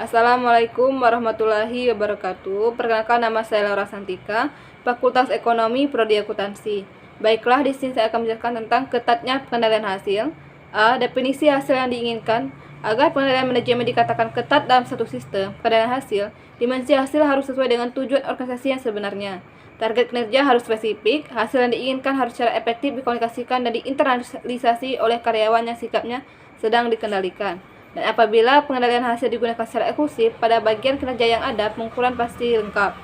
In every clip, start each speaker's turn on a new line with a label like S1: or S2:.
S1: Assalamualaikum warahmatullahi wabarakatuh. Perkenalkan, nama saya Laura Santika, Fakultas Ekonomi Prodi Akuntansi. Baiklah, di sini saya akan menjelaskan tentang ketatnya pengendalian hasil. Definisi hasil yang diinginkan. Agar pengendalian manajemen dikatakan ketat dalam satu sistem pengendalian hasil, dimensi hasil harus sesuai dengan tujuan organisasi yang sebenarnya. Target kinerja harus spesifik, hasil yang diinginkan harus secara efektif dikomunikasikan dan diinternalisasi oleh karyawan yang sikapnya sedang dikendalikan. Dan apabila pengendalian hasil digunakan secara eksklusif, pada bagian kinerja yang ada, pengukuran pasti lengkap.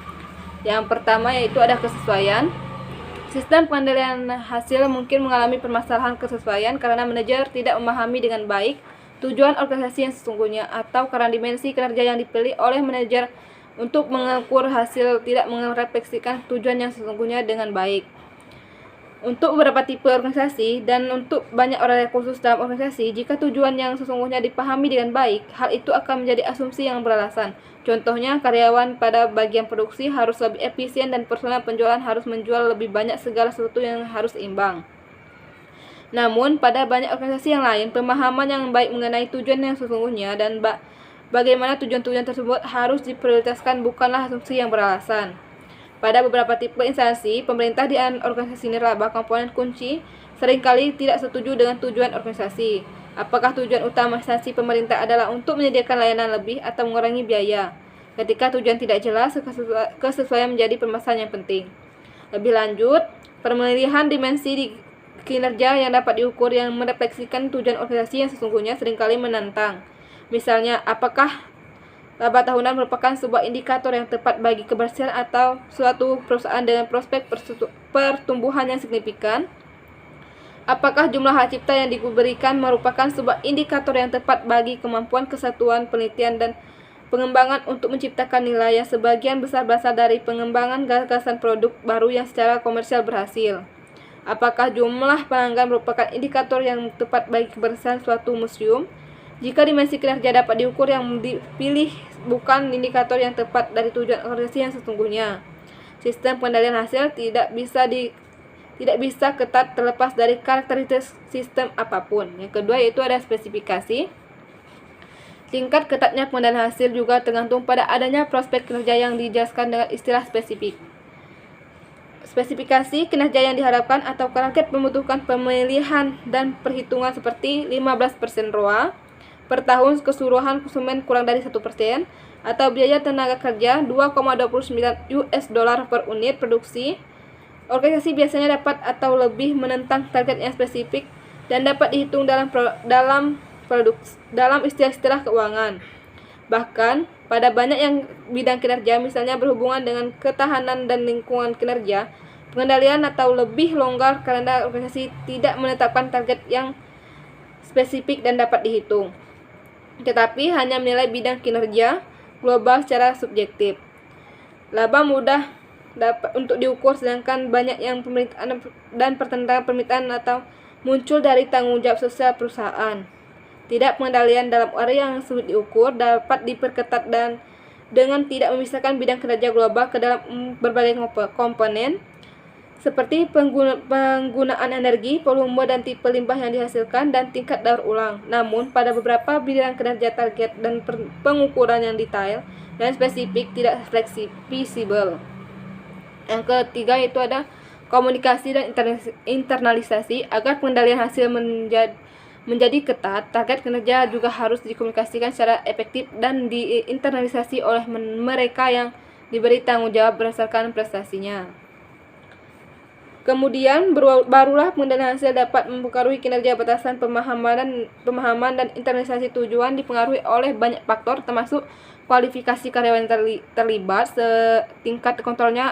S1: Yang pertama yaitu ada kesesuaian. Sistem pengendalian hasil mungkin mengalami permasalahan kesesuaian karena manajer tidak memahami dengan baik tujuan organisasi yang sesungguhnya, atau karena dimensi kinerja yang dipilih oleh manajer untuk mengukur hasil tidak merefleksikan tujuan yang sesungguhnya dengan baik. Untuk beberapa tipe organisasi dan untuk banyak orang yang khusus dalam organisasi, jika tujuan yang sesungguhnya dipahami dengan baik, hal itu akan menjadi asumsi yang beralasan. Contohnya, karyawan pada bagian produksi harus lebih efisien dan personal penjualan harus menjual lebih banyak, segala sesuatu yang harus imbang. Namun, pada banyak organisasi yang lain, pemahaman yang baik mengenai tujuan yang sesungguhnya dan bagaimana tujuan-tujuan tersebut harus diprioritaskan bukanlah asumsi yang beralasan. Pada beberapa tipe instansi, pemerintah dan organisasi nirlaba komponen kunci seringkali tidak setuju dengan tujuan organisasi. Apakah tujuan utama instansi pemerintah adalah untuk menyediakan layanan lebih atau mengurangi biaya? Ketika tujuan tidak jelas, kesesuaian menjadi permasalahan yang penting. Lebih lanjut, pemilihan dimensi di kinerja yang dapat diukur yang merefleksikan tujuan organisasi yang sesungguhnya seringkali menantang. Misalnya, apakah laba tahunan merupakan sebuah indikator yang tepat bagi keberhasilan atau suatu perusahaan dengan prospek pertumbuhan yang signifikan? Apakah jumlah hak cipta yang diberikan merupakan sebuah indikator yang tepat bagi kemampuan kesatuan penelitian dan pengembangan untuk menciptakan nilai yang sebagian besar berasal dari pengembangan gagasan produk baru yang secara komersial berhasil? Apakah jumlah pelanggan merupakan indikator yang tepat bagi keberhasilan suatu museum? Jika dimensi kinerja dapat diukur, yang dipilih bukan indikator yang tepat dari tujuan organisasi yang sesungguhnya. Sistem pengendalian hasil tidak bisa ketat terlepas dari karakteristik sistem apapun. Yang kedua yaitu ada spesifikasi. Tingkat ketatnya pengendalian hasil juga tergantung pada adanya prospek kinerja yang dijelaskan dengan istilah spesifik. Spesifikasi kinerja yang diharapkan atau target membutuhkan pemilihan dan perhitungan seperti 15% ROA per tahun, keseluruhan konsumen kurang dari 1%, atau biaya tenaga kerja $2,29 per unit produksi. Organisasi biasanya dapat atau lebih menentang target yang spesifik dan dapat dihitung dalam istilah-istilah keuangan. Bahkan, pada banyak yang bidang kinerja, misalnya berhubungan dengan ketahanan dan lingkungan kinerja, pengendalian atau lebih longgar karena organisasi tidak menetapkan target yang spesifik dan dapat dihitung, tetapi hanya menilai bidang kinerja global secara subjektif. Laba mudah dapat untuk diukur, sedangkan banyak yang pemerintahan dan pertentangan permintaan atau muncul dari tanggung jawab sosial perusahaan. Tidak pengendalian dalam area yang sulit diukur dapat diperketat dan dengan tidak memisahkan bidang kinerja global ke dalam berbagai komponen seperti penggunaan energi, volume dan tipe limbah yang dihasilkan, dan tingkat daur ulang. Namun, pada beberapa bidang kinerja target dan pengukuran yang detail dan spesifik tidak fleksibel. Yang ketiga yaitu ada komunikasi dan internalisasi. Agar pengendalian hasil menjadi ketat, target kinerja juga harus dikomunikasikan secara efektif dan diinternalisasi oleh mereka yang diberi tanggung jawab berdasarkan prestasinya. Kemudian barulah pengendalian hasil dapat mempengaruhi kinerja. Batasan pemahaman dan internalisasi tujuan dipengaruhi oleh banyak faktor, termasuk kualifikasi karyawan terlibat, tingkat kontrolnya,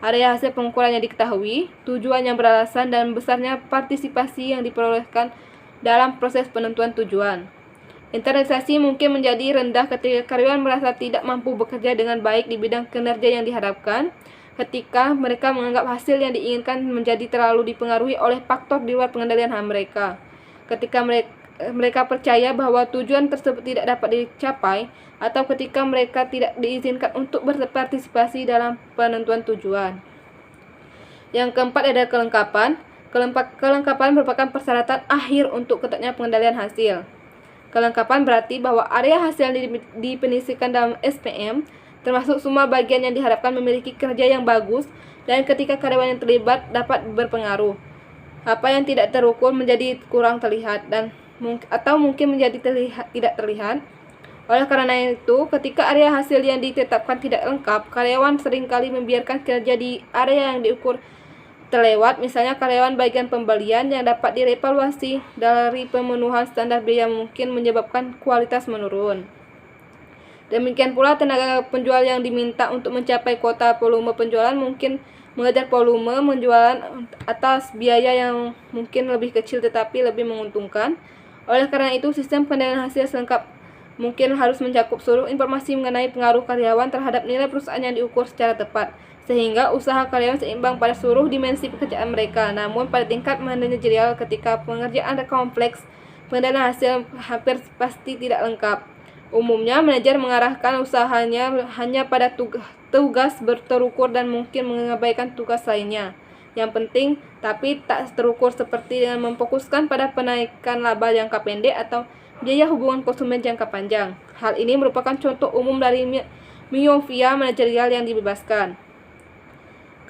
S1: area hasil pengukuran yang diketahui, tujuan yang beralasan, dan besarnya partisipasi yang diperolehkan dalam proses penentuan tujuan. Internalisasi mungkin menjadi rendah ketika karyawan merasa tidak mampu bekerja dengan baik di bidang kinerja yang diharapkan, ketika mereka menganggap hasil yang diinginkan menjadi terlalu dipengaruhi oleh faktor di luar pengendalian mereka, ketika mereka percaya bahwa tujuan tersebut tidak dapat dicapai, atau ketika mereka tidak diizinkan untuk berpartisipasi dalam penentuan tujuan. Yang keempat ada kelengkapan. Kelengkapan merupakan persyaratan akhir untuk ketatnya pengendalian hasil. Kelengkapan berarti bahwa area hasil yang didefinisikan dalam SPM, termasuk semua bagian yang diharapkan memiliki kerja yang bagus, dan ketika karyawan yang terlibat dapat berpengaruh. Apa yang tidak terukur menjadi kurang terlihat atau mungkin menjadi tidak terlihat. Oleh karena itu, ketika area hasil yang ditetapkan tidak lengkap, karyawan seringkali membiarkan kerja di area yang diukur terlewat, misalnya karyawan bagian pembelian yang dapat direvaluasi dari pemenuhan standar biaya mungkin menyebabkan kualitas menurun. Demikian pula tenaga penjual yang diminta untuk mencapai kuota volume penjualan mungkin mengejar volume penjualan atas biaya yang mungkin lebih kecil tetapi lebih menguntungkan. Oleh karena itu, sistem penilaian hasil selengkap mungkin harus mencakup seluruh informasi mengenai pengaruh karyawan terhadap nilai perusahaan yang diukur secara tepat, sehingga usaha karyawan seimbang pada seluruh dimensi pekerjaan mereka. Namun pada tingkat manajerial, ketika pengerjaan kompleks, penilaian hasil hampir pasti tidak lengkap. Umumnya, manajer mengarahkan usahanya hanya pada tugas terukur dan mungkin mengabaikan tugas lainnya yang penting tapi tak terukur, seperti dengan memfokuskan pada penaikan laba jangka pendek atau biaya hubungan konsumen jangka panjang. Hal ini merupakan contoh umum dari miopia manajerial yang dibebaskan.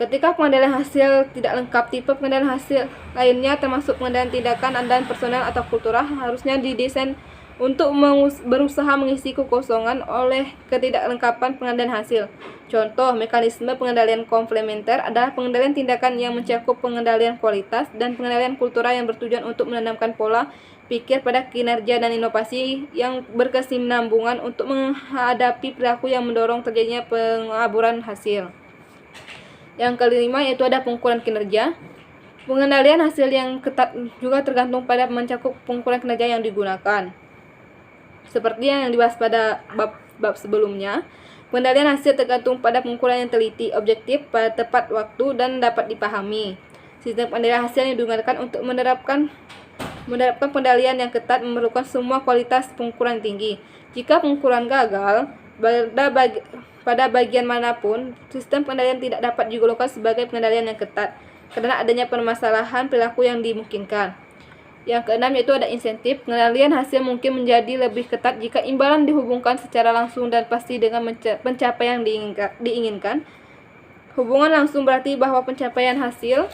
S1: Ketika pengendalian hasil tidak lengkap, tipe pengendalian hasil lainnya termasuk pengendalian tindakan dan personel atau kultural harusnya didesain untuk berusaha mengisi kekosongan oleh ketidaklengkapan pengendalian hasil. Contoh, mekanisme pengendalian komplementer adalah pengendalian tindakan yang mencakup pengendalian kualitas dan pengendalian kultural yang bertujuan untuk menanamkan pola pikir pada kinerja dan inovasi yang berkesinambungan untuk menghadapi perilaku yang mendorong terjadinya pengaburan hasil. Yang kelima yaitu ada pengukuran kinerja. Pengendalian hasil yang ketat juga tergantung pada mencakup pengukuran kinerja yang digunakan. Seperti yang dibahas pada bab sebelumnya, pengendalian hasil tergantung pada pengukuran yang teliti, objektif, pada tepat waktu, dan dapat dipahami. Sistem pengendalian hasil yang digunakan untuk menerapkan pengendalian yang ketat memerlukan semua kualitas pengukuran tinggi. Jika pengukuran gagal pada bagian manapun, sistem pengendalian tidak dapat digolongkan sebagai pengendalian yang ketat karena adanya permasalahan perilaku yang dimungkinkan. Yang keenam yaitu ada insentif. Pengendalian hasil mungkin menjadi lebih ketat jika imbalan dihubungkan secara langsung dan pasti dengan pencapaian yang diinginkan. Hubungan langsung berarti bahwa pencapaian hasil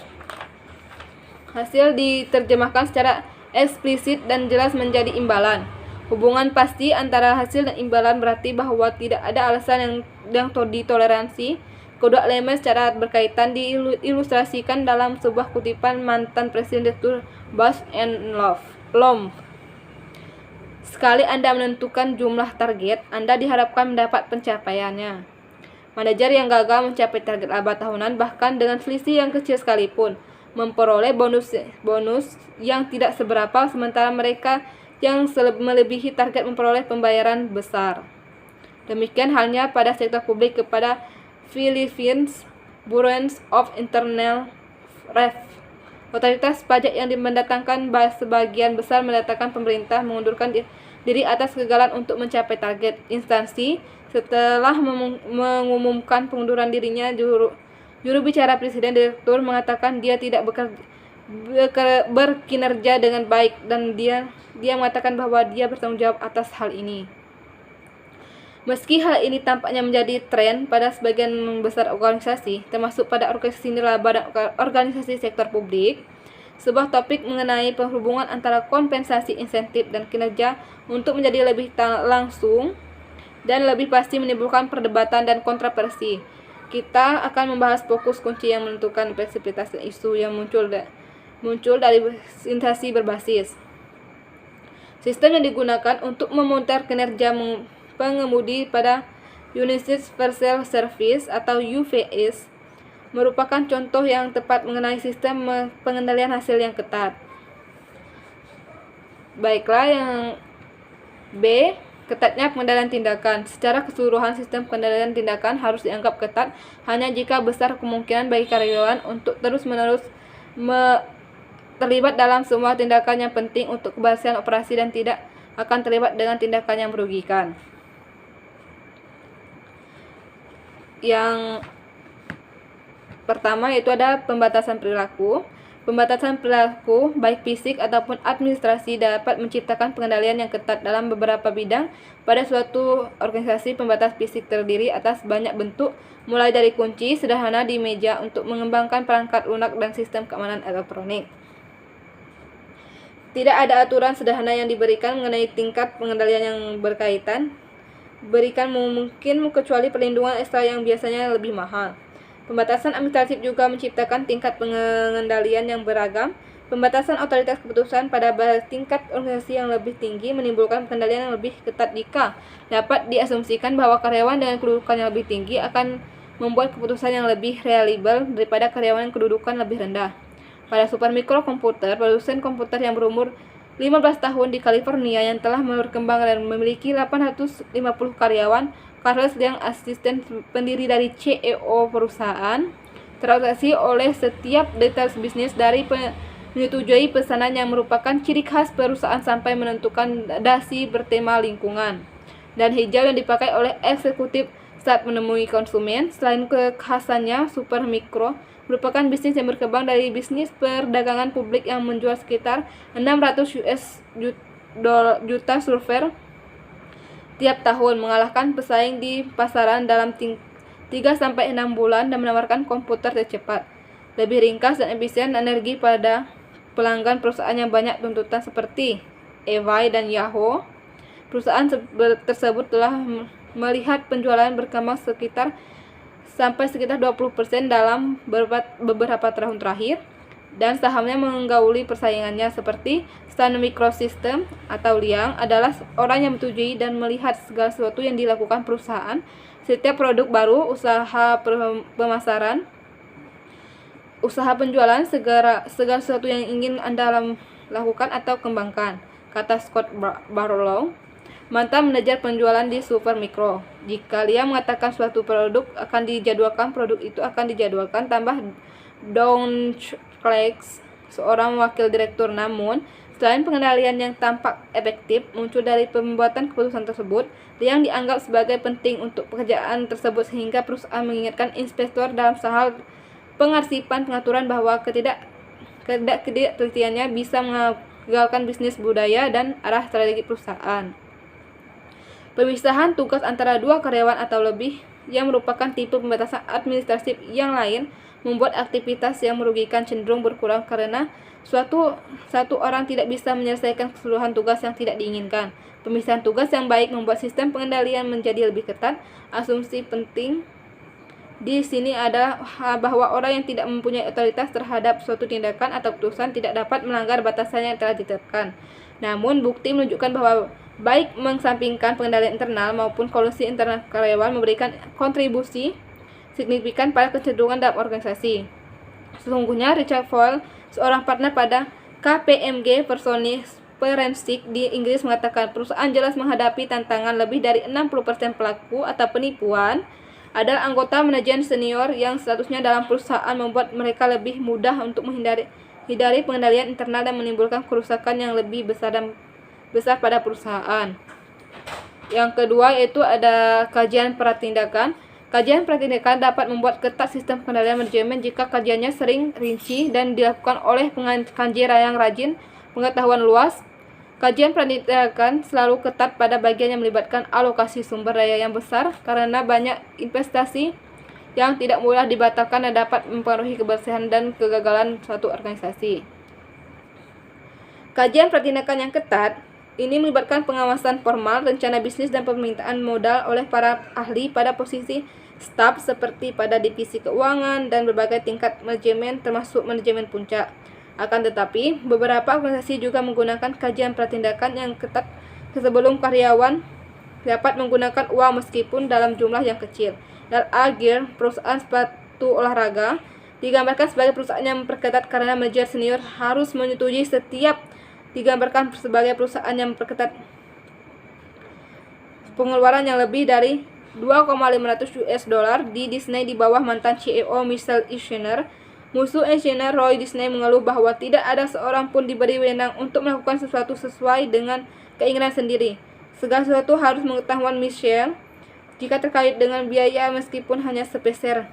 S1: diterjemahkan secara eksplisit dan jelas menjadi imbalan. Hubungan pasti antara hasil dan imbalan berarti bahwa tidak ada alasan yang ditoleransi. Kedua elemen secara berkaitan diilustrasikan dalam sebuah kutipan mantan Presiden Direktur Buzz and Lomb. Sekali Anda menentukan jumlah target, Anda diharapkan mendapat pencapaiannya. Manajer yang gagal mencapai target laba tahunan bahkan dengan selisih yang kecil sekalipun memperoleh bonus yang tidak seberapa, sementara mereka yang melebihi target memperoleh pembayaran besar. Demikian halnya pada sektor publik kepada Philippines Bureau of Internal Revenue. Otoritas pajak yang mendatangkan sebagian besar mendatangkan pemerintah mengundurkan diri atas kegagalan untuk mencapai target. Instansi setelah mengumumkan pengunduran dirinya, juru bicara Presiden Direktur mengatakan dia tidak berkinerja dengan baik dan dia mengatakan bahwa dia bertanggung jawab atas hal ini. Meski hal ini tampaknya menjadi tren pada sebagian besar organisasi, termasuk pada organisasi nirlaba dan organisasi sektor publik, sebuah topik mengenai penghubungan antara kompensasi, insentif, dan kinerja untuk menjadi lebih langsung dan lebih pasti menimbulkan perdebatan dan kontroversi. Kita akan membahas fokus kunci yang menentukan fleksibilitas dan isu yang muncul dari instansi berbasis. Sistem yang digunakan untuk memonitor kinerja pengemudi pada United Vehicle Service atau UVS merupakan contoh yang tepat mengenai sistem pengendalian hasil yang ketat. Baiklah, yang B, ketatnya pengendalian tindakan. Secara keseluruhan, sistem pengendalian tindakan harus dianggap ketat hanya jika besar kemungkinan bagi karyawan untuk terus-menerus terlibat dalam semua tindakan yang penting untuk keberhasilan operasi dan tidak akan terlibat dengan tindakan yang merugikan. Yang pertama yaitu ada pembatasan perilaku. Pembatasan perilaku, baik fisik ataupun administrasi, dapat menciptakan pengendalian yang ketat dalam beberapa bidang. Pada suatu organisasi, pembatas fisik terdiri atas banyak bentuk, mulai dari kunci sederhana di meja untuk mengembangkan perangkat lunak dan sistem keamanan elektronik. Tidak ada aturan sederhana yang diberikan mengenai tingkat pengendalian yang berikan mungkin kecuali perlindungan ekstra yang biasanya lebih mahal. Pembatasan administratif juga menciptakan tingkat pengendalian yang beragam. Pembatasan otoritas keputusan pada tingkat organisasi yang lebih tinggi menimbulkan pengendalian yang lebih ketat jika dapat diasumsikan bahwa karyawan dengan kedudukan yang lebih tinggi akan membuat keputusan yang lebih reliable daripada karyawan yang kedudukan lebih rendah. Pada supermikro komputer, produsen komputer yang berumur 15 tahun di California yang telah berkembang dan memiliki 850 karyawan, Carlos yang asisten pendiri dari CEO perusahaan, terotasi oleh setiap detail bisnis dari menyetujui pesanan yang merupakan ciri khas perusahaan sampai menentukan dasi bertema lingkungan dan hijau yang dipakai oleh eksekutif saat menemui konsumen. Selain kekhasannya, Supermicro merupakan bisnis yang berkembang dari bisnis perdagangan publik yang menjual sekitar 600 juta server tiap tahun, mengalahkan pesaing di pasaran dalam 3-6 bulan dan menawarkan komputer tercepat, lebih ringkas dan efisien energi pada pelanggan perusahaan yang banyak tuntutan seperti eBay dan Yahoo. Perusahaan tersebut telah melihat penjualan berkembang sekitar 20% dalam beberapa tahun terakhir, dan sahamnya menggauli persaingannya seperti Sun Microsystems atau Liang adalah orang yang menyetujui dan melihat segala sesuatu yang dilakukan perusahaan, setiap produk baru, usaha pemasaran, usaha penjualan, segala sesuatu yang ingin Anda lakukan atau kembangkan, kata Scott Barlow, mantan manajer penjualan di Supermicro. Jika Liang mengatakan suatu produk akan dijadwalkan, produk itu akan dijadwalkan, tambah Don Clark, seorang wakil direktur. Namun, selain pengendalian yang tampak efektif muncul dari pembuatan keputusan tersebut, yang dianggap sebagai penting untuk pekerjaan tersebut sehingga perusahaan mengingatkan inspektor dalam hal pengarsipan pengaturan bahwa ketidaktelitiannya bisa mengagalkan bisnis budaya dan arah strategi perusahaan. Pemisahan tugas antara dua karyawan atau lebih yang merupakan tipe pembatasan administratif yang lain membuat aktivitas yang merugikan cenderung berkurang karena satu orang tidak bisa menyelesaikan keseluruhan tugas yang tidak diinginkan. Pemisahan tugas yang baik membuat sistem pengendalian menjadi lebih ketat. Asumsi penting di sini adalah bahwa orang yang tidak mempunyai otoritas terhadap suatu tindakan atau keputusan tidak dapat melanggar batasan yang telah ditetapkan. Namun, bukti menunjukkan bahwa baik mengesampingkan pengendalian internal maupun kolusi internal karyawan memberikan kontribusi signifikan pada kecenderungan dalam organisasi. Sesungguhnya, Richard Foyle, seorang partner pada KPMG Forensik di Inggris, mengatakan perusahaan jelas menghadapi tantangan. Lebih dari 60% pelaku atau penipuan adalah anggota manajemen senior yang statusnya dalam perusahaan membuat mereka lebih mudah untuk menghindari pengendalian internal dan menimbulkan kerusakan yang lebih besar pada perusahaan. Yang kedua yaitu ada kajian pratindakan. Kajian pratindakan dapat membuat ketat sistem pengendalian manajemen jika kajiannya sering, rinci, dan dilakukan oleh pengaji yang rajin, pengetahuan luas. Kajian pratindakan selalu ketat pada bagian yang melibatkan alokasi sumber daya yang besar karena banyak investasi yang tidak mudah dibatalkan dan dapat mempengaruhi kebersihan dan kegagalan suatu organisasi. Kajian pratindakan yang ketat ini melibatkan pengawasan formal, rencana bisnis, dan permintaan modal oleh para ahli pada posisi staf seperti pada divisi keuangan dan berbagai tingkat manajemen termasuk manajemen puncak. Akan tetapi, beberapa organisasi juga menggunakan kajian pratindakan yang ketat sebelum karyawan dapat menggunakan uang meskipun dalam jumlah yang kecil. Dan Gear, perusahaan sepatu olahraga, digambarkan sebagai perusahaan yang memperketat karena manajer senior harus menyetujui digambarkan sebagai perusahaan yang memperketat pengeluaran yang lebih dari $2,500 di Disney di bawah mantan CEO Michael Eisner. Musuh Eisner, Roy Disney, mengeluh bahwa tidak ada seorang pun diberi wewenang untuk melakukan sesuatu sesuai dengan keinginan sendiri. Segala sesuatu harus mengetahuan Michelle jika terkait dengan biaya meskipun hanya sepeser.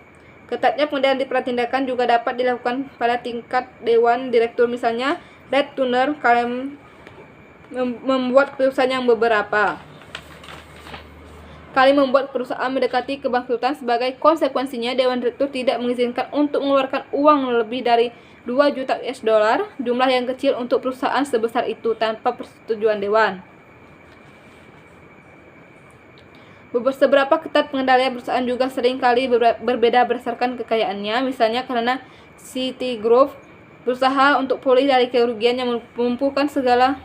S1: Ketatnya pengendalian di pratindakan juga dapat dilakukan pada tingkat dewan direktur, misalnya Red Turner membuat keputusan yang beberapa kali membuat perusahaan mendekati kebangkrutan. Sebagai konsekuensinya, Dewan Direktur tidak mengizinkan untuk mengeluarkan uang lebih dari 2 juta US dollar, jumlah yang kecil untuk perusahaan sebesar itu, tanpa persetujuan Dewan. Seberapa ketat pengendalian perusahaan juga sering kali berbeda berdasarkan kekayaannya. Misalnya karena Citigroup berusaha untuk pulih dari kerugian yang melumpuhkan setelah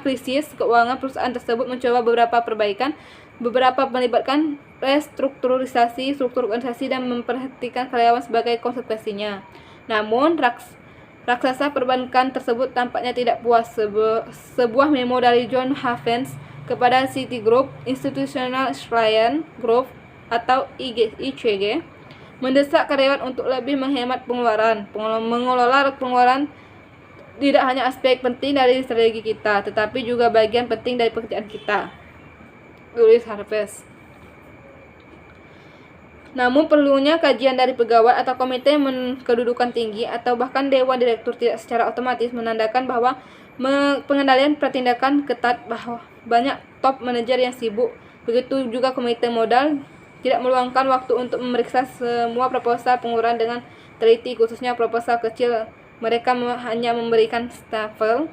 S1: krisis keuangan, perusahaan tersebut mencoba beberapa perbaikan, beberapa melibatkan restrukturisasi struktur organisasi dan memperhatikan karyawan sebagai konsekuensinya. Namun, raksasa perbankan tersebut tampaknya tidak puas. Sebuah memo dari John Havens kepada Citigroup Institutional Client Group atau ICG mendesak karyawan untuk lebih menghemat pengeluaran. Mengelola pengeluaran tidak hanya aspek penting dari strategi kita, tetapi juga bagian penting dari pekerjaan kita, tulis Harvest. Namun perlunya kajian dari pegawai atau komite kedudukan tinggi atau bahkan dewan direktur tidak secara otomatis menandakan bahwa pengendalian pratindakan ketat, bahwa banyak top manajer yang sibuk. Begitu juga komite modal tidak meluangkan waktu untuk memeriksa semua proposal pengurangan dengan teliti, khususnya proposal kecil. Mereka hanya memberikan stafel.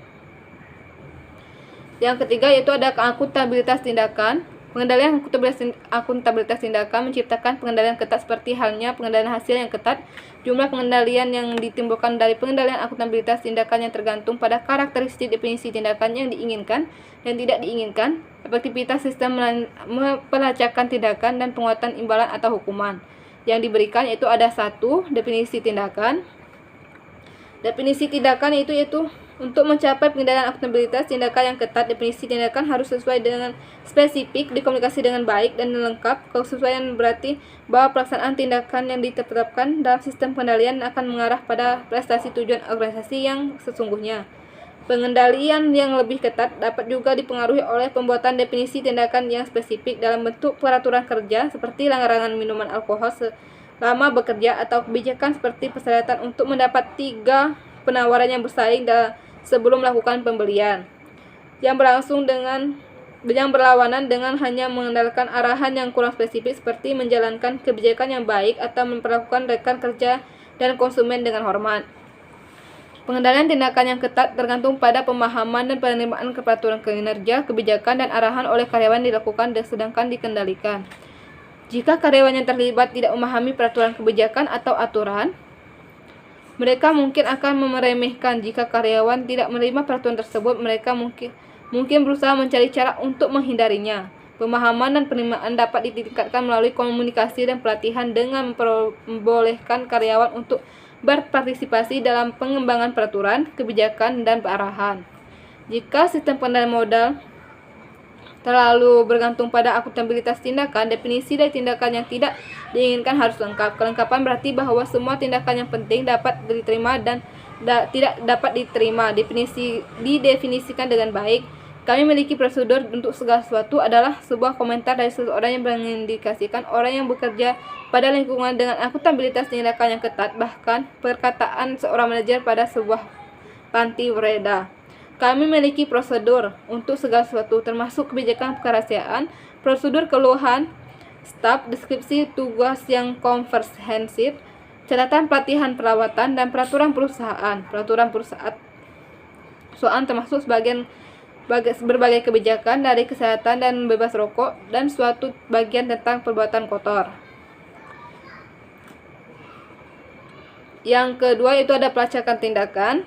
S1: Yang ketiga yaitu ada akuntabilitas tindakan. Pengendalian akuntabilitas tindakan menciptakan pengendalian ketat seperti halnya pengendalian hasil yang ketat. Jumlah pengendalian yang ditimbulkan dari pengendalian akuntabilitas tindakan yang tergantung pada karakteristik definisi tindakan yang diinginkan dan tidak diinginkan, efektivitas sistem pelacakan tindakan, dan penguatan imbalan atau hukuman yang diberikan. Yaitu ada 1. Definisi tindakan. Definisi tindakan yaitu untuk mencapai pengendalian akuntabilitas tindakan yang ketat, definisi tindakan harus sesuai dengan spesifik, dikomunikasi dengan baik dan lengkap. Kesesuaian berarti bahwa pelaksanaan tindakan yang ditetapkan dalam sistem pengendalian akan mengarah pada prestasi tujuan organisasi yang sesungguhnya. Pengendalian yang lebih ketat dapat juga dipengaruhi oleh pembuatan definisi tindakan yang spesifik dalam bentuk peraturan kerja seperti larangan minuman alkohol selama bekerja, atau kebijakan seperti persyaratan untuk mendapat 3 penawaran yang bersaing sebelum melakukan pembelian, yang berlawanan dengan hanya mengandalkan arahan yang kurang spesifik seperti menjalankan kebijakan yang baik atau memperlakukan rekan kerja dan konsumen dengan hormat. Pengendalian tindakan yang ketat tergantung pada pemahaman dan penerimaan peraturan kinerja, kebijakan, dan arahan oleh karyawan dilakukan dan sedangkan dikendalikan. Jika karyawan yang terlibat tidak memahami peraturan, kebijakan, atau aturan, mereka mungkin akan meremehkan. Jika karyawan tidak menerima peraturan tersebut, mereka mungkin berusaha mencari cara untuk menghindarinya. Pemahaman dan penerimaan dapat ditingkatkan melalui komunikasi dan pelatihan dengan membolehkan karyawan untuk berpartisipasi dalam pengembangan peraturan, kebijakan, dan arahan. Jika sistem pengendalian modal terlalu bergantung pada akuntabilitas tindakan, definisi dari tindakan yang tidak diinginkan harus lengkap. Kelengkapan berarti bahwa semua tindakan yang penting dapat diterima dan tidak dapat diterima didefinisikan dengan baik. Kami memiliki prosedur untuk segala sesuatu adalah sebuah komentar dari seseorang yang mengindikasikan orang yang bekerja pada lingkungan dengan akuntabilitas tindakan yang ketat, bahkan perkataan seorang manajer pada sebuah panti bereda. Kami memiliki prosedur untuk segala sesuatu, termasuk kebijakan kerahasiaan, prosedur keluhan staf, deskripsi tugas yang komprehensif, catatan pelatihan perawatan, dan peraturan perusahaan. Peraturan perusahaan termasuk berbagai kebijakan dari kesehatan dan bebas rokok, dan suatu bagian tentang perbuatan kotor. Yang kedua itu ada pelacakan tindakan.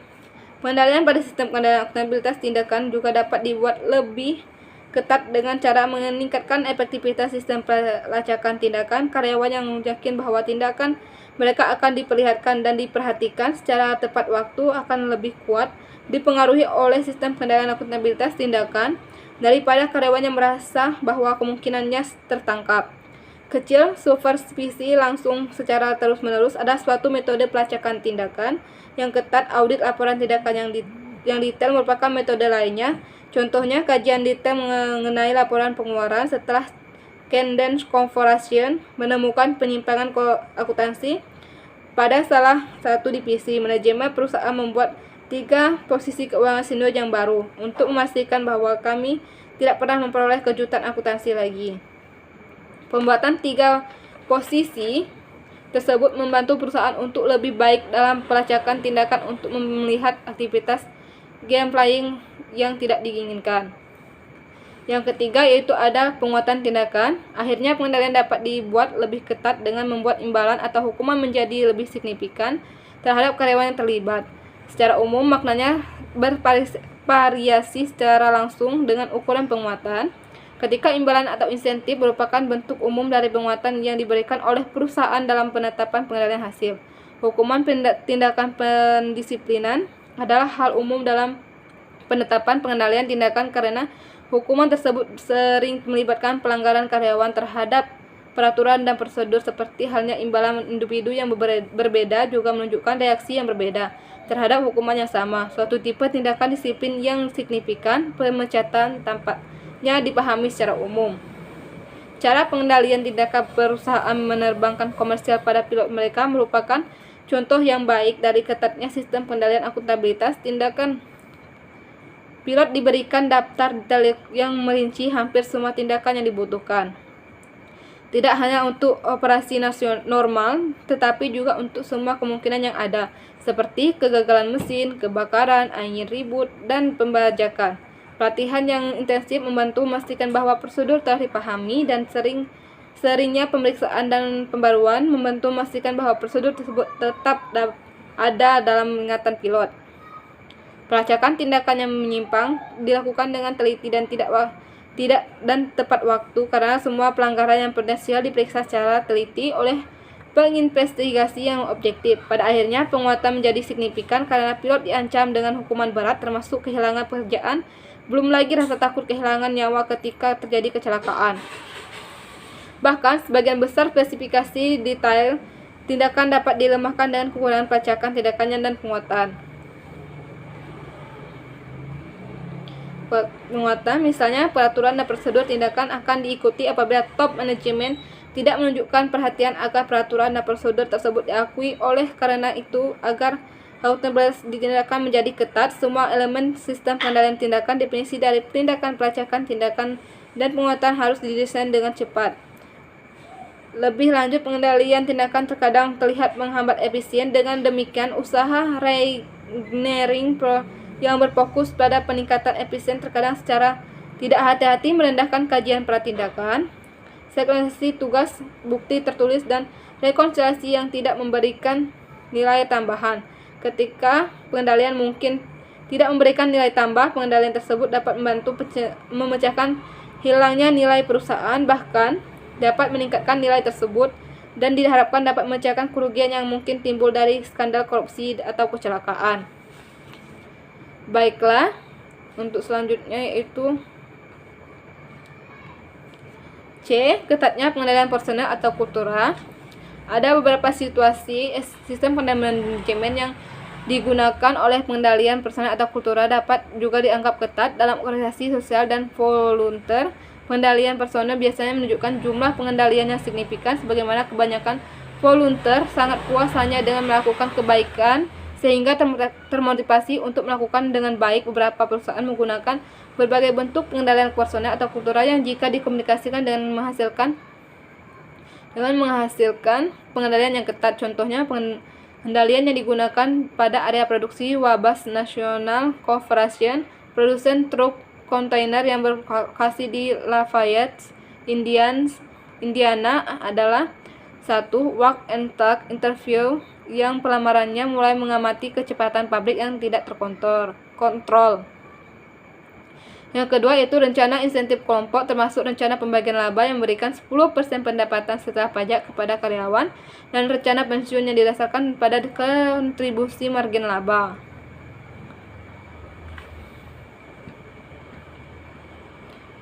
S1: Pengendalian pada sistem pengendalian akuntabilitas tindakan juga dapat dibuat lebih ketat dengan cara meningkatkan efektivitas sistem pelacakan tindakan. Karyawan yang yakin bahwa tindakan mereka akan diperlihatkan dan diperhatikan secara tepat waktu akan lebih kuat dipengaruhi oleh sistem pengendalian akuntabilitas tindakan daripada karyawan yang merasa bahwa kemungkinannya tertangkap kecil. Supervisi langsung secara terus-menerus ada suatu metode pelacakan tindakan yang ketat. Audit laporan tindakan yang detail merupakan metode lainnya. Contohnya kajian detail mengenai laporan pengeluaran setelah Cadence Corporation menemukan penyimpangan akuntansi Pada salah satu divisi, manajemen perusahaan membuat 3 posisi keuangan senior yang baru untuk memastikan bahwa kami tidak pernah memperoleh kejutan akuntansi lagi. Pembuatan 3 posisi tersebut membantu perusahaan untuk lebih baik dalam pelacakan tindakan untuk melihat aktivitas game playing yang tidak diinginkan. Yang ketiga yaitu ada penguatan tindakan. Akhirnya pengendalian dapat dibuat lebih ketat dengan membuat imbalan atau hukuman menjadi lebih signifikan terhadap karyawan yang terlibat. Secara umum maknanya bervariasi secara langsung dengan ukuran penguatan. Ketika imbalan atau insentif merupakan bentuk umum dari penguatan yang diberikan oleh perusahaan dalam penetapan pengendalian hasil. Hukuman tindakan pendisiplinan adalah hal umum dalam penetapan pengendalian tindakan karena hukuman tersebut sering melibatkan pelanggaran karyawan terhadap peraturan dan prosedur, seperti halnya imbalan individu yang berbeda juga menunjukkan reaksi yang berbeda terhadap hukuman yang sama. Suatu tipe tindakan disiplin yang signifikan, pemecatan tampaknya dipahami secara umum. Cara pengendalian tindakan perusahaan menerbangkan komersial pada pilot mereka merupakan contoh yang baik dari ketatnya sistem pengendalian akuntabilitas. Tindakan pilot diberikan daftar detail yang merinci hampir semua tindakan yang dibutuhkan. Tidak hanya untuk operasi normal, tetapi juga untuk semua kemungkinan yang ada, seperti kegagalan mesin, kebakaran, angin ribut, dan pembajakan. Pelatihan yang intensif membantu memastikan bahwa prosedur telah dipahami, dan seringnya pemeriksaan dan pembaruan membantu memastikan bahwa prosedur tersebut tetap ada dalam ingatan pilot. Pelacakan tindakan yang menyimpang dilakukan dengan teliti dan tidak tepat waktu, karena semua pelanggaran yang potensial diperiksa secara teliti oleh penginvestigasi yang objektif. Pada akhirnya, penguatan menjadi signifikan karena pilot diancam dengan hukuman berat, termasuk kehilangan pekerjaan, belum lagi rasa takut kehilangan nyawa ketika terjadi kecelakaan. Bahkan, sebagian besar spesifikasi detail tindakan dapat dilemahkan dengan kekurangan pelacakan tindakannya dan penguatan. Misalnya, peraturan dan prosedur tindakan akan diikuti apabila top manajemen tidak menunjukkan perhatian agar peraturan dan prosedur tersebut diakui. Oleh karena itu, agar accountability ditindakan menjadi ketat, semua elemen sistem pengendalian tindakan, definisi dari tindakan, pelacakan tindakan, dan penguatan harus didesain dengan cepat. Lebih lanjut, pengendalian tindakan terkadang terlihat menghambat efisien. Dengan demikian, usaha reengineering yang berfokus pada peningkatan efisien terkadang secara tidak hati-hati merendahkan kajian pratindakan, sekvensasi tugas, bukti tertulis, dan rekonsiliasi yang tidak memberikan nilai tambahan. Ketika pengendalian mungkin tidak memberikan nilai tambah, pengendalian tersebut dapat membantu memecahkan hilangnya nilai perusahaan, bahkan dapat meningkatkan nilai tersebut, dan diharapkan dapat memecahkan kerugian yang mungkin timbul dari skandal korupsi atau kecelakaan. Baiklah, untuk selanjutnya yaitu C. Ketatnya pengendalian personel atau kultura. Ada beberapa situasi sistem manajemen yang digunakan oleh pengendalian personel atau kultura dapat juga dianggap ketat. Dalam organisasi sosial dan volunteer, pengendalian personel biasanya menunjukkan jumlah pengendalian yang signifikan, sebagaimana kebanyakan volunteer sangat puas hanya dengan melakukan kebaikan sehingga termotivasi untuk melakukan dengan baik. Beberapa perusahaan menggunakan berbagai bentuk pengendalian personel atau kultura yang jika dikomunikasikan dengan menghasilkan pengendalian yang ketat. Contohnya, pengendalian yang digunakan pada area produksi Wabash National Corporation, produsen truk kontainer yang berlokasi di Lafayette, Indiana adalah 1. Walk and talk interview yang pelamarannya mulai mengamati kecepatan pabrik yang tidak terkontrol. Yang kedua yaitu rencana insentif kelompok, termasuk rencana pembagian laba yang memberikan 10% pendapatan setelah pajak kepada karyawan, dan rencana pensiun yang didasarkan pada kontribusi margin laba.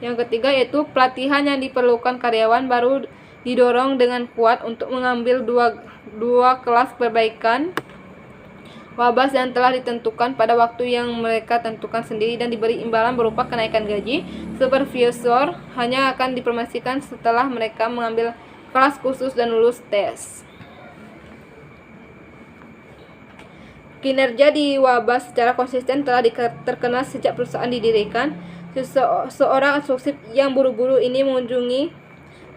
S1: Yang ketiga yaitu pelatihan yang diperlukan karyawan baru didorong dengan kuat untuk mengambil dua kelas perbaikan Wabash yang telah ditentukan pada waktu yang mereka tentukan sendiri dan diberi imbalan berupa kenaikan gaji. Supervisor hanya akan dipromosikan setelah mereka mengambil kelas khusus dan lulus tes. Kinerja di wabah secara konsisten telah terkenal sejak perusahaan didirikan. Seorang eksekutif yang buru-buru ini mengunjungi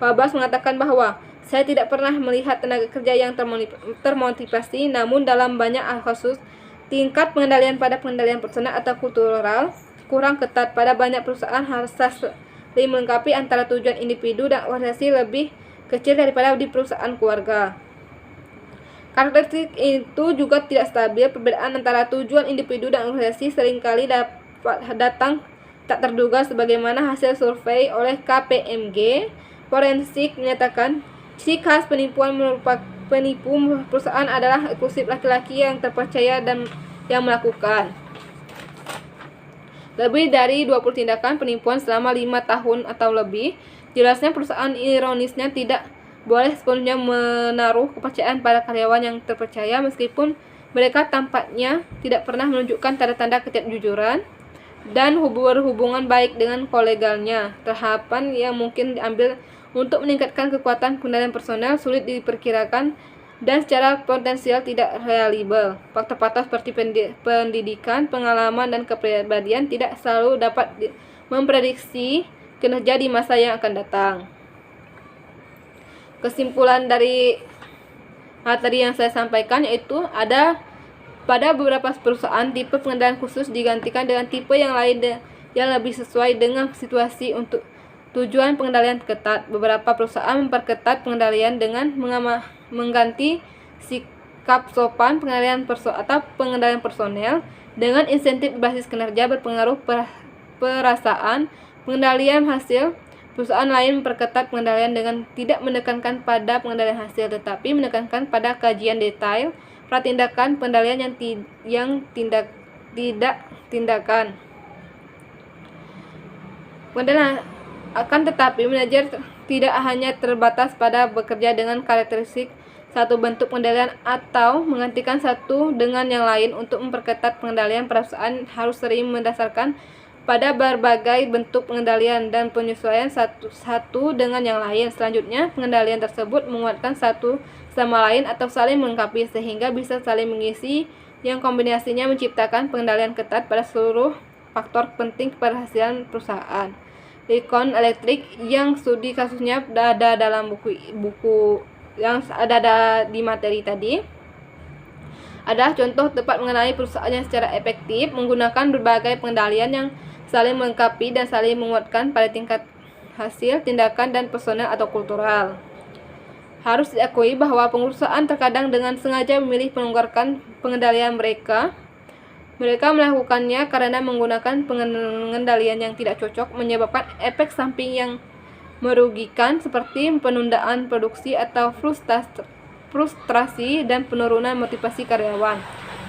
S1: Wabas mengatakan bahwa saya tidak pernah melihat tenaga kerja yang termotivasi, namun dalam banyak kasus tingkat pengendalian pada pengendalian personal atau kultural kurang ketat. Pada banyak perusahaan harus saling melengkapi antara tujuan individu dan organisasi lebih kecil daripada di perusahaan keluarga. Karakteristik itu juga tidak stabil. Perbedaan antara tujuan individu dan organisasi seringkali dapat datang tak terduga, sebagaimana hasil survei oleh KPMG Forensik menyatakan ciri khas penipu perusahaan adalah eksklusif laki-laki yang terpercaya dan yang melakukan lebih dari 20 tindakan penipuan selama 5 tahun atau lebih. Jelasnya perusahaan ironisnya tidak boleh sepenuhnya menaruh kepercayaan pada karyawan yang terpercaya, meskipun mereka tampaknya tidak pernah menunjukkan tanda-tanda ketidakjujuran dan berhubungan baik dengan koleganya. Tahapan yang mungkin diambil untuk meningkatkan kekuatan pengendalian personel sulit diperkirakan dan secara potensial tidak reliable. Faktor-faktor seperti pendidikan, pengalaman, dan kepribadian tidak selalu dapat memprediksi kinerja di masa yang akan datang. Kesimpulan dari materi yang saya sampaikan yaitu pada beberapa perusahaan tipe pengendalian khusus digantikan dengan tipe yang lain yang lebih sesuai dengan situasi untuk tujuan pengendalian ketat. Beberapa perusahaan memperketat pengendalian dengan mengganti sikap sopan pengendalian pengendalian personel dengan insentif berbasis kinerja berpengaruh perasaan pengendalian hasil. Perusahaan lain memperketat pengendalian dengan tidak menekankan pada pengendalian hasil, tetapi menekankan pada kajian detail pada tindakan pengendalian tidak tindakan. Pengendalian akan tetapi manajer tidak hanya terbatas pada bekerja dengan karakteristik satu bentuk pengendalian atau menggantikan satu dengan yang lain. Untuk memperketat pengendalian, perusahaan harus sering mendasarkan pada berbagai bentuk pengendalian dan penyesuaian satu dengan yang lain. Selanjutnya, pengendalian tersebut menguatkan satu sama lain atau saling melengkapi sehingga bisa saling mengisi, yang kombinasinya menciptakan pengendalian ketat pada seluruh faktor penting keberhasilan perusahaan. Recon Electric yang studi kasusnya ada dalam buku yang ada di materi tadi adalah contoh tepat mengenai perusahaan yang secara efektif menggunakan berbagai pengendalian yang saling melengkapi dan saling menguatkan pada tingkat hasil, tindakan, dan personel atau kultural. Harus diakui bahwa perusahaan terkadang dengan sengaja memilih melonggarkan pengendalian mereka. Mereka melakukannya karena menggunakan pengendalian yang tidak cocok menyebabkan efek samping yang merugikan seperti penundaan produksi atau frustrasi dan penurunan motivasi karyawan.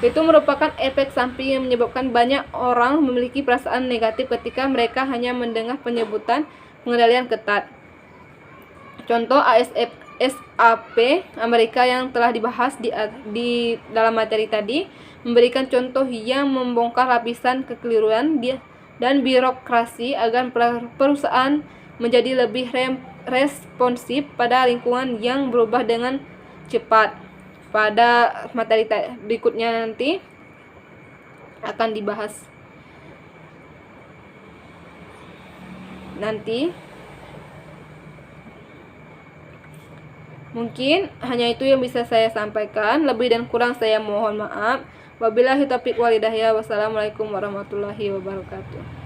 S1: Itu merupakan efek samping yang menyebabkan banyak orang memiliki perasaan negatif ketika mereka hanya mendengar penyebutan pengendalian ketat. Contoh SAP Amerika yang telah dibahas di dalam materi tadi memberikan contoh yang membongkar lapisan kekeliruan dan birokrasi agar perusahaan menjadi lebih responsif pada lingkungan yang berubah dengan cepat. Pada materi berikutnya nanti akan dibahas. Mungkin hanya itu yang bisa saya sampaikan. Lebih dan kurang saya mohon maaf. Wabillahi taufiq wal hidayah. Wassalamualaikum warahmatullahi wabarakatuh.